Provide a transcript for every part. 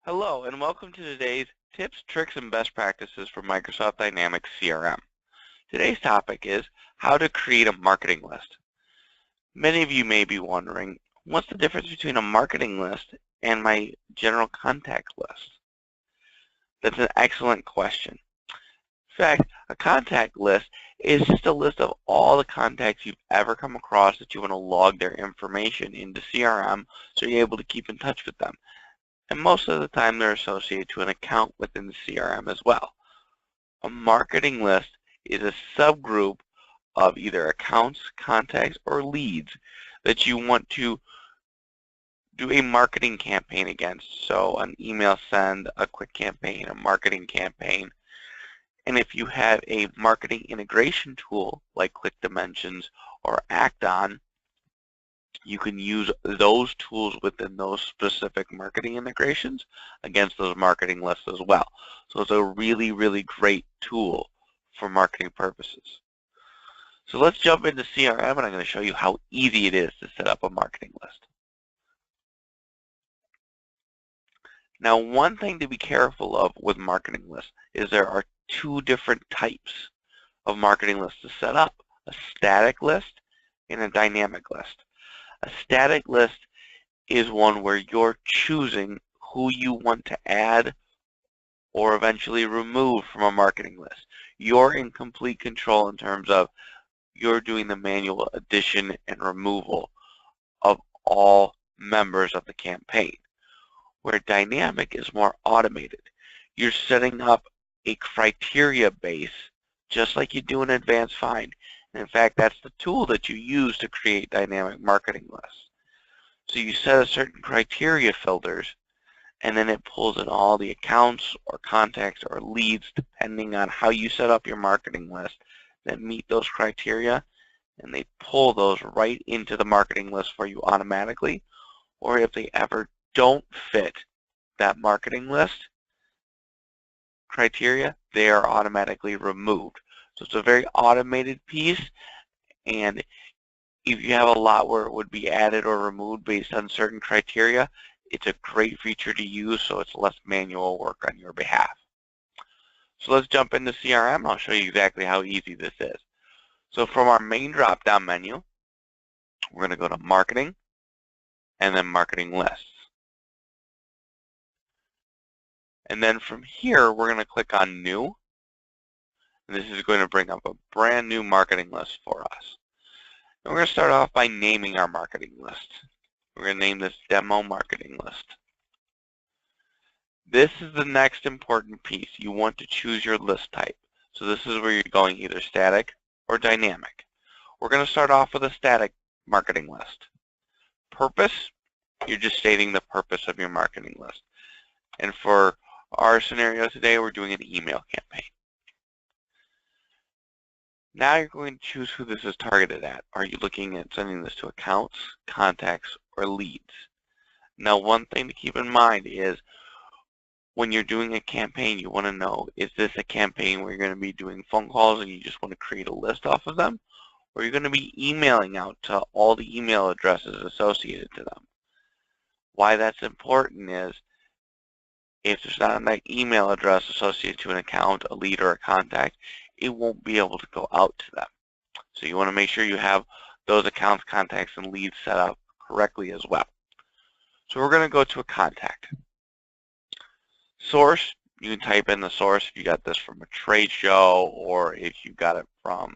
Hello, and welcome to today's Tips, Tricks, and Best Practices for Microsoft Dynamics CRM. Today's topic is how to create a marketing list. Many of you may be wondering, what's the difference between a marketing list and my general contact list? That's an excellent question. In fact, a contact list is just a list of all the contacts you've ever come across that you want to log their information into CRM so you're able to keep in touch with them. And most of the time they're associated to an account within the CRM as well. A marketing list is a subgroup of either accounts, contacts, or leads that you want to do a marketing campaign against. So an email send, a quick campaign, a marketing campaign. And if you have a marketing integration tool like Click Dimensions or Act-On, you can use those tools within those specific marketing integrations against those marketing lists as well. So it's a really, really great tool for marketing purposes. So let's jump into CRM, and I'm going to show you how easy it is to set up a marketing list. Now, one thing to be careful of with marketing lists is there are two different types of marketing lists to set up, a static list and a dynamic list. A static list is one where you're choosing who you want to add or eventually remove from a marketing list. You're in complete control in terms of you're doing the manual addition and removal of all members of the campaign. Where dynamic is more automated. You're setting up a criteria base just like you do in Advanced Find. And in fact, that's the tool that you use to create dynamic marketing lists. So you set a certain criteria filters, and then it pulls in all the accounts or contacts or leads depending on how you set up your marketing list that meet those criteria, and they pull those right into the marketing list for you automatically. Or if they ever don't fit that marketing list criteria, they are automatically removed. So it's a very automated piece, and if you have a lot where it would be added or removed based on certain criteria, it's a great feature to use, so it's less manual work on your behalf. So let's jump into CRM, and I'll show you exactly how easy this is. So from our main drop-down menu, we're going to go to Marketing, and then Marketing Lists. And then from here, we're going to click on New. And this is going to bring up a brand new marketing list for us. And we're going to start off by naming our marketing list. We're going to name this Demo Marketing List. This is the next important piece. You want to choose your list type. So this is where you're going either static or dynamic. We're going to start off with a static marketing list. Purpose, you're just stating the purpose of your marketing list. And for our scenario today, we're doing an email campaign. Now you're going to choose who this is targeted at. Are you looking at sending this to accounts, contacts, or leads? Now, one thing to keep in mind is when you're doing a campaign, you want to know, is this a campaign where you're going to be doing phone calls and you just want to create a list off of them? Or you're going to be emailing out to all the email addresses associated to them? Why that's important is if there's not an email address associated to an account, a lead, or a contact, it won't be able to go out to them. So you want to make sure you have those accounts, contacts, and leads set up correctly as well. So we're going to go to a contact. Source, you can type in the source if you got this from a trade show or if you got it from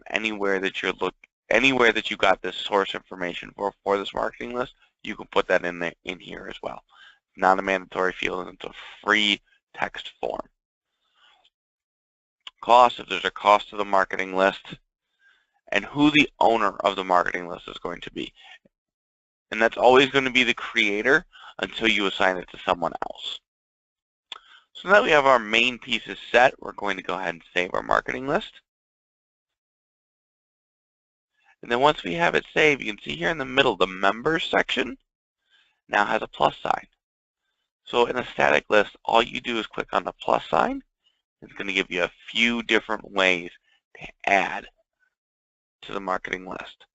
anywhere that you got this source information for this marketing list, you can put that in here as well. Not a mandatory field, and it's a free text form. Cost, if there's a cost to the marketing list, and who the owner of the marketing list is going to be. And that's always going to be the creator until you assign it to someone else. So now that we have our main pieces set, we're going to go ahead and save our marketing list. And then once we have it saved, you can see here in the middle, the members section now has a plus sign. So in a static list, all you do is click on the plus sign. It's going to give you a few different ways to add to the marketing list.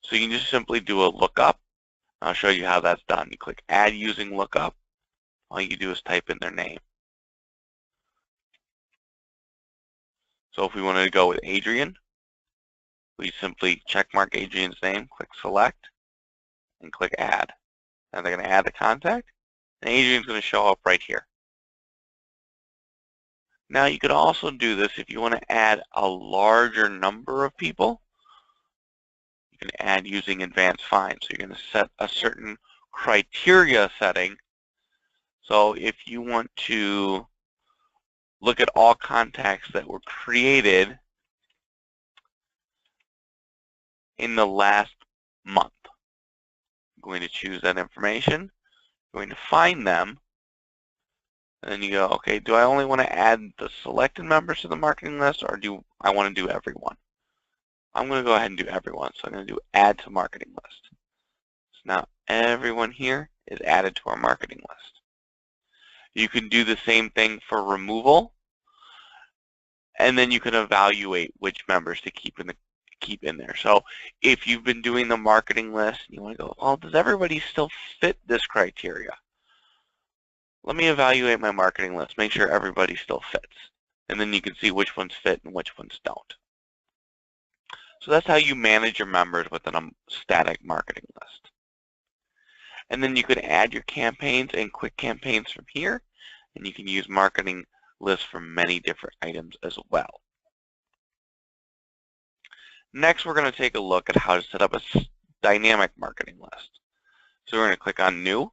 So you can just simply do a lookup. I'll show you how that's done. You click Add Using Lookup, all you do is type in their name. So if we wanted to go with Adrian, we simply check mark Adrian's name, click select, and click add. Now they're going to add the contact, and Adrian's going to show up right here. Now you could also do this if you want to add a larger number of people. You can add using advanced find. So you're going to set a certain criteria setting. So if you want to look at all contacts that were created in the last month, I'm going to choose that information, I'm going to find them, and then you go, okay, do I only want to add the selected members to the marketing list, or do I want to do everyone? I'm going to go ahead and do everyone, so I'm going to do add to marketing list. So now everyone here is added to our marketing list. You can do the same thing for removal, and then you can evaluate which members to keep in there. So if you've been doing the marketing list, you want to go, well, does everybody still fit this criteria? Let me evaluate my marketing list, make sure everybody still fits. And then you can see which ones fit and which ones don't. So that's how you manage your members within a static marketing list. And then you can add your campaigns and quick campaigns from here, and you can use marketing lists for many different items as well. Next, we're going to take a look at how to set up a dynamic marketing list. So we're going to click on New.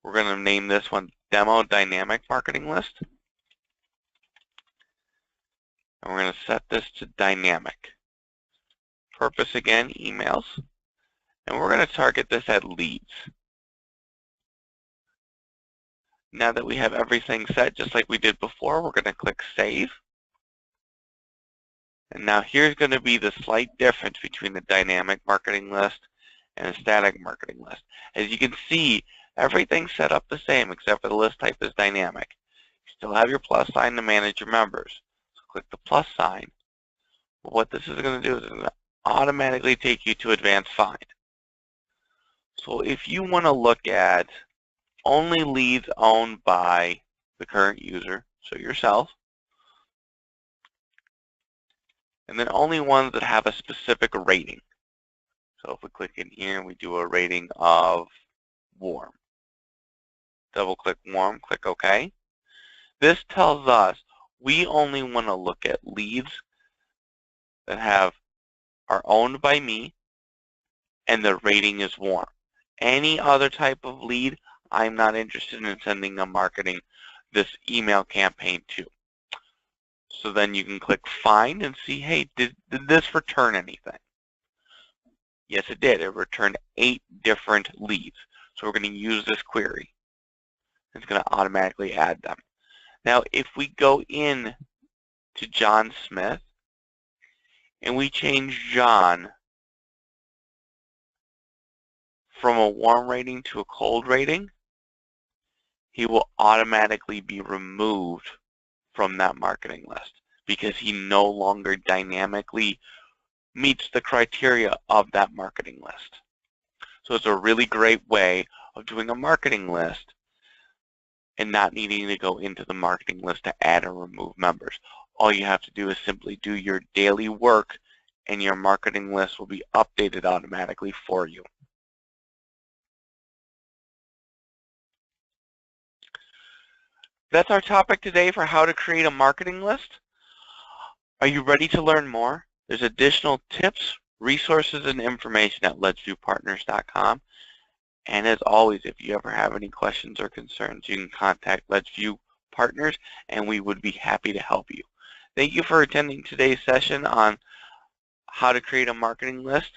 We're going to name this one Demo Dynamic Marketing List. And we're going to set this to Dynamic. Purpose, again, emails. And we're going to target this at leads. Now that we have everything set, just like we did before, we're going to click Save. And now here's going to be the slight difference between the dynamic marketing list and a static marketing list. As you can see, everything's set up the same except for the list type is dynamic. You still have your plus sign to manage your members. So click the plus sign. But what this is going to do is it's going to automatically take you to advanced find. So if you want to look at only leads owned by the current user, so yourself, and then only ones that have a specific rating. So if we click in here and we do a rating of warm, double click warm, click OK. This tells us we only want to look at leads that are owned by me and the rating is warm. Any other type of lead, I'm not interested in sending this email campaign to. So then you can click Find and see, hey, did this return anything? Yes, it did. It returned 8 different leads. So we're going to use this query. It's going to automatically add them. Now, if we go in to John Smith and we change John from a warm rating to a cold rating, he will automatically be removed from that marketing list because he no longer dynamically meets the criteria of that marketing list. So it's a really great way of doing a marketing list and not needing to go into the marketing list to add or remove members. All you have to do is simply do your daily work and your marketing list will be updated automatically for you. That's our topic today for how to create a marketing list. Are you ready to learn more? There's additional tips, resources, and information at letsviewpartners.com. And as always, if you ever have any questions or concerns, you can contact Let's View Partners, and we would be happy to help you. Thank you for attending today's session on how to create a marketing list.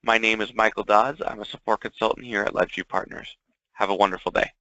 My name is Michael Dodds. I'm a support consultant here at Let's View Partners. Have a wonderful day.